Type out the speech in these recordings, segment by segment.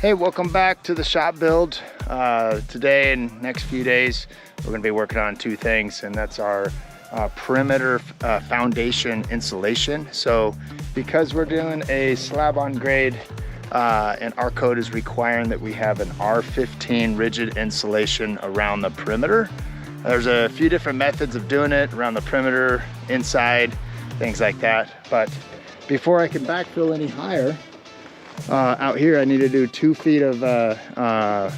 Hey, welcome back to the shop build. Today and next few days, we're gonna be working on two things, and that's our perimeter foundation insulation. So because we're doing a slab on grade and our code is requiring that we have an R15 rigid insulation around the perimeter. There's a few different methods of doing it around the perimeter, inside, things like that. But before I can backfill any higher, out here I need to do 2 feet of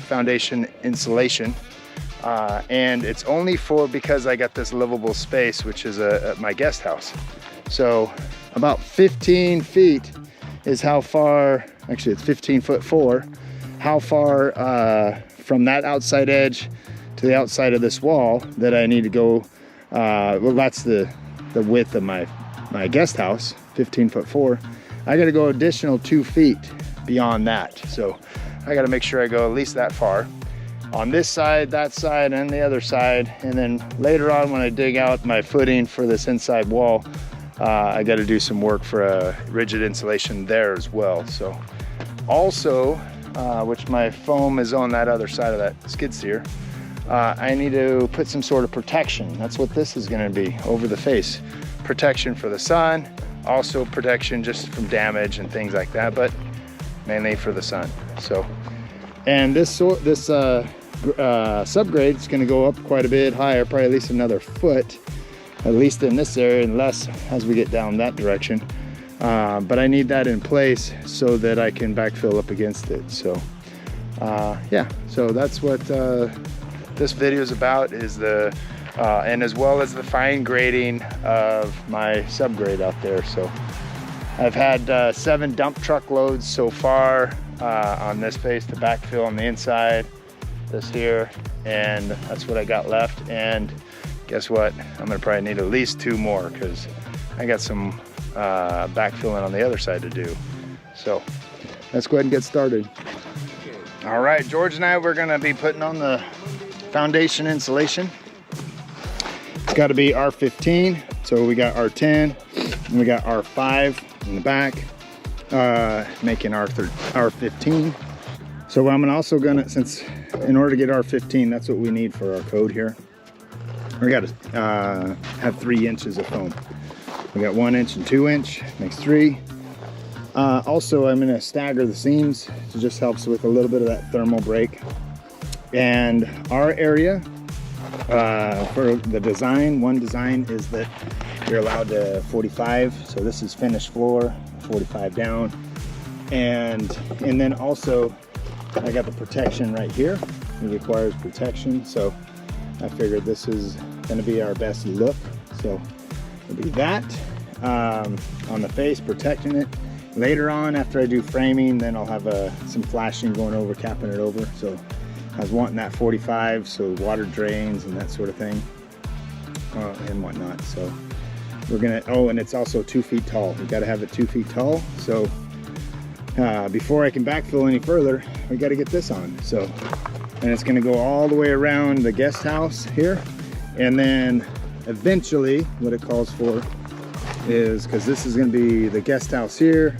foundation insulation, and it's only because I got this livable space, which is my guest house. So about 15 feet is how far, actually it's 15'4", how far from that outside edge to the outside of this wall that I need to go. Well, that's the width of my guest house, 15'4". I got to go additional 2 feet beyond that. So I got to make sure I go at least that far on this side, that side, and the other side. And then later on, when I dig out my footing for this inside wall, I got to do some work for a rigid insulation there as well. So also, which my foam is on that other side of that skid steer, I need to put some sort of protection. That's what this is going to be, over the face. Protection for the sun, also protection just from damage and things like that, but mainly for the sun. So, and this subgrade is going to go up quite a bit higher, probably at least another foot, at least in this area, and less as we get down that direction. But I need that in place so that I can backfill up against it. So yeah, so that's what this video is about, is the and as well as the fine grading of my subgrade out there. So I've had 7 dump truck loads so far on this face to backfill on the inside, this here, and that's what I got left. And guess what? I'm gonna probably need at least 2 more, because I got some backfilling on the other side to do. So let's go ahead and get started. All right, George and I, we're gonna be putting on the foundation insulation. It's got to be R15. So we got R10 and we got R5 in the back, making R15. So I'm also gonna, since in order to get R15, that's what we need for our code here. We got to have 3 inches of foam. We got 1 inch and 2 inch, makes 3. Also, I'm gonna stagger the seams. It just helps with a little bit of that thermal break. And our area for the design, one design is that you're allowed to 45. So this is finished floor, 45 down. And then also I got the protection right here. It requires protection. So I figured this is gonna be our best look. So it'll be that on the face, protecting it. Later on, after I do framing, then I'll have some flashing going over, capping it over. So I was wanting that 45 so water drains and that sort of thing, and whatnot. So we're gonna, oh, and it's also 2 feet tall. We gotta have it 2 feet tall. So before I can backfill any further, we gotta get this on. So, and it's gonna go all the way around the guest house here. And then eventually what it calls for is, because this is gonna be the guest house here,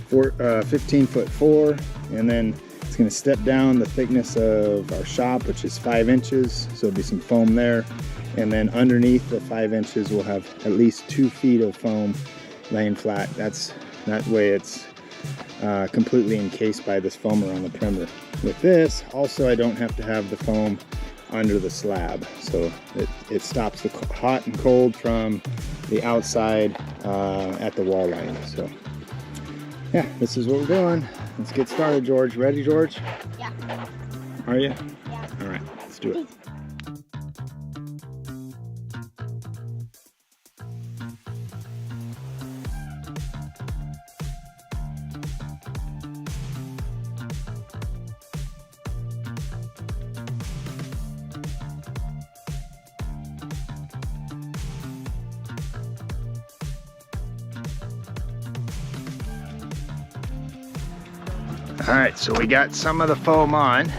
15'4", and then it's going to step down the thickness of our shop, which is 5 inches. So there'll be some foam there. And then underneath the 5 inches, we'll have at least 2 feet of foam laying flat. That way it's completely encased by this foam around the perimeter. With this, also, I don't have to have the foam under the slab. So it stops the hot and cold from the outside at the wall line. So yeah, this is what we're doing. Let's get started, George. Ready, George? Yeah. Are you? Yeah. All right, let's do it. All right, so we got some of the foam on,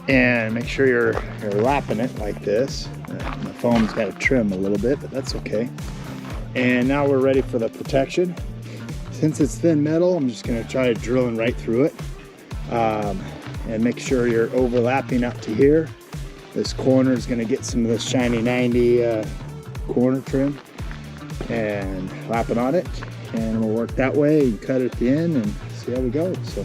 and make sure you're lapping it like this. The foam's got to trim a little bit, but that's okay. And now we're ready for the protection. Since it's thin metal, I'm just gonna try drilling right through it. And make sure you're overlapping up to here. This corner is going to get some of this shiny 90 corner trim and lap it on it, and we'll work that way and cut it at the end and see how we go. So.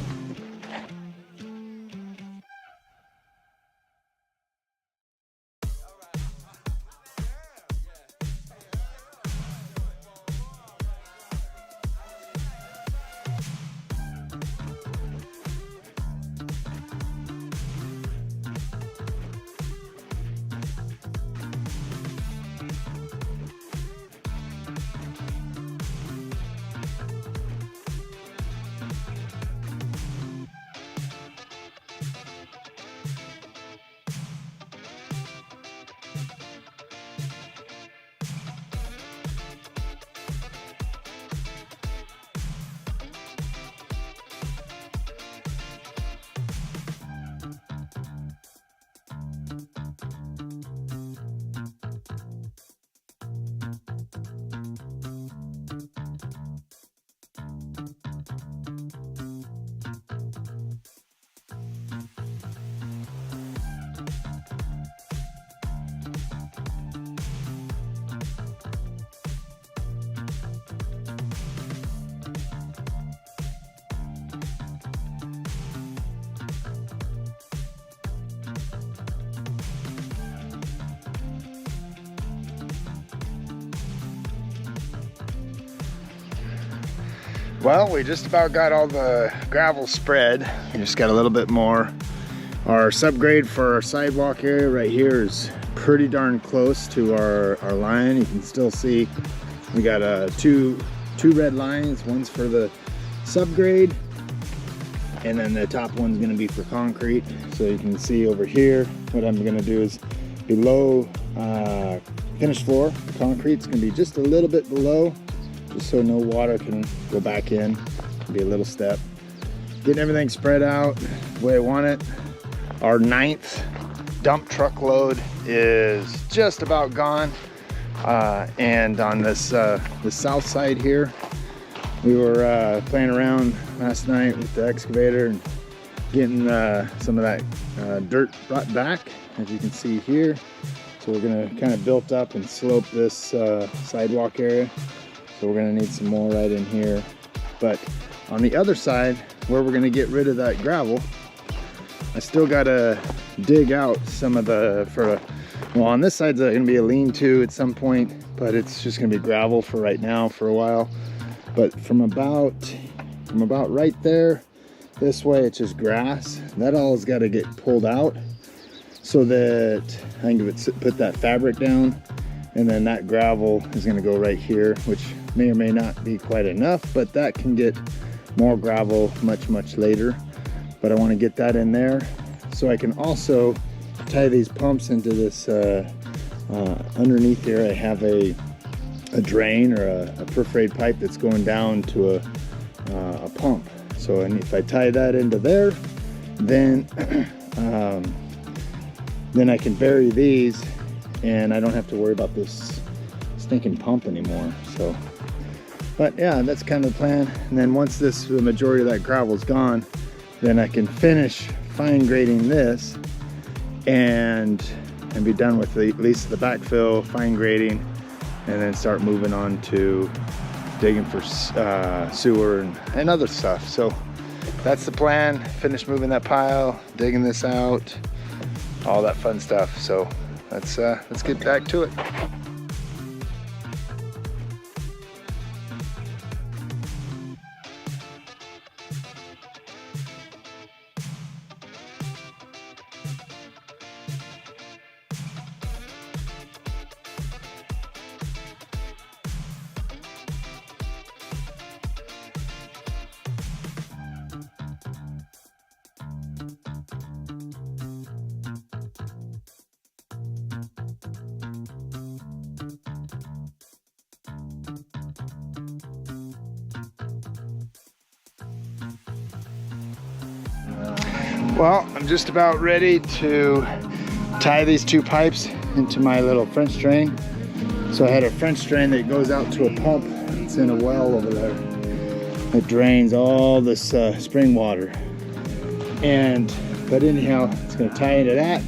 Well, we just about got all the gravel spread. We just got a little bit more. Our subgrade for our sidewalk area right here is pretty darn close to our line. You can still see we got two red lines. One's for the subgrade, and then the top one's gonna be for concrete. So you can see over here, what I'm gonna do is below finished floor, the concrete's gonna be just a little bit below, just so no water can go back in. Be a little step. Getting everything spread out the way I want it. Our 9th dump truck load is just about gone. And on this the south side here, we were playing around last night with the excavator and getting some of that dirt brought back, as you can see here. So we're gonna kind of build up and slope this sidewalk area. So we're gonna need some more right in here. But on the other side, where we're gonna get rid of that gravel, I still gotta dig out some of the, well, on this side's gonna be a lean-to at some point, but it's just gonna be gravel for right now for a while. But from about right there, this way, it's just grass. That all has gotta get pulled out so that I can put that fabric down, and then that gravel is gonna go right here, which may or may not be quite enough, but that can get more gravel much later. But I want to get that in there so I can also tie these pumps into this underneath here. I have a drain or a perforated pipe that's going down to a pump. So if I tie that into there, then then I can bury these and I don't have to worry about this stinking pump anymore. So, but yeah, that's kind of the plan. And then once the majority of that gravel is gone, then I can finish fine grading this and be done with at least the backfill, fine grading, and then start moving on to digging for sewer and other stuff. So that's the plan. Finish moving that pile, digging this out, all that fun stuff. So let's get back to it. Well, I'm just about ready to tie these two pipes into my little French drain. So I had a French drain that goes out to a pump. It's in a well over there. It drains all this spring water. But anyhow, it's going to tie into that,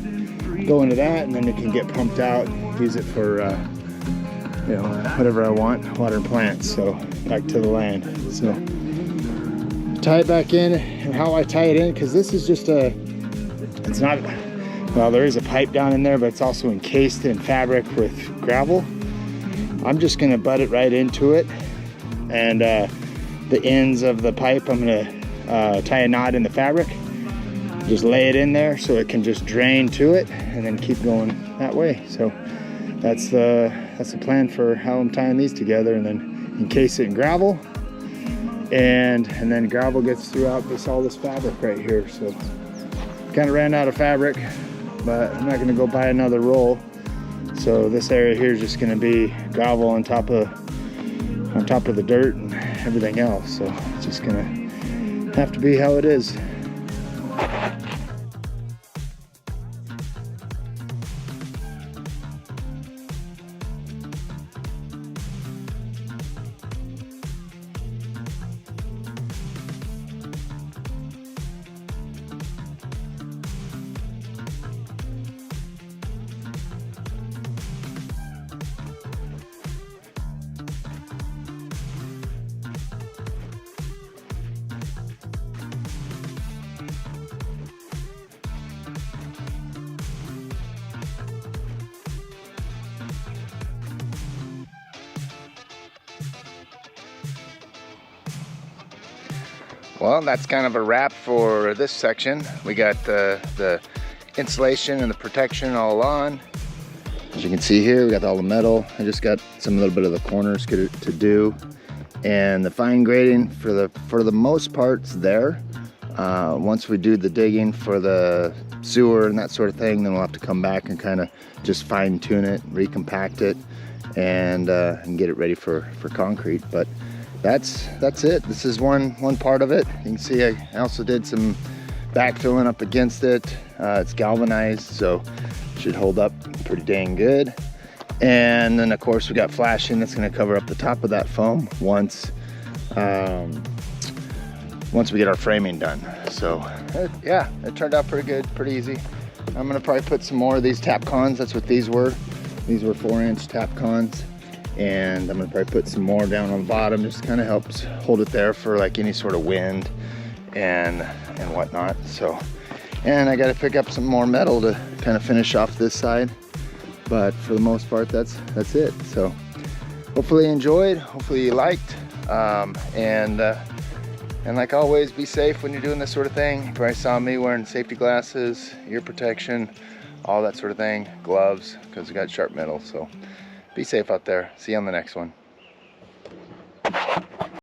go into that, and then it can get pumped out, use it for you know, whatever I want, water and plants. So back to the land. So tie it back in, and how I tie it in, because this is just it's not, well, there is a pipe down in there, but it's also encased in fabric with gravel. I'm just going to butt it right into it, and the ends of the pipe, I'm going to tie a knot in the fabric, just lay it in there so it can just drain to it, and then keep going that way. So that's the plan for how I'm tying these together, and then encase it in gravel, and then gravel gets throughout all this fabric right here. So kind of ran out of fabric, but I'm not going to go buy another roll. So this area here is just going to be gravel on top of the dirt and everything else. So it's just going to have to be how it is. Well, that's kind of a wrap for this section. We got the insulation and the protection all on. As you can see here, we got all the metal. I just got a little bit of the corners to do, and the fine grading for the most part's there. Once we do the digging for the sewer and that sort of thing, then we'll have to come back and kind of just fine tune it, recompact it, and get it ready for concrete. But that's it. This is one part of it. You can see I also did some backfilling up against it. It's galvanized, so it should hold up pretty dang good. And then of course we got flashing that's going to cover up the top of that foam once we get our framing done. So yeah, it turned out pretty good, pretty easy. I'm going to probably put some more of these Tapcons. That's what these were. These were 4-inch Tapcons. And I'm gonna probably put some more down on the bottom. Just kind of helps hold it there for like any sort of wind and whatnot. So, and I got to pick up some more metal to kind of finish off this side. But for the most part, that's it. So hopefully you enjoyed, hopefully you liked, and like always, be safe when you're doing this sort of thing. You probably saw me wearing safety glasses, ear protection, all that sort of thing, gloves, because we got sharp metal. So be safe out there. See you on the next one.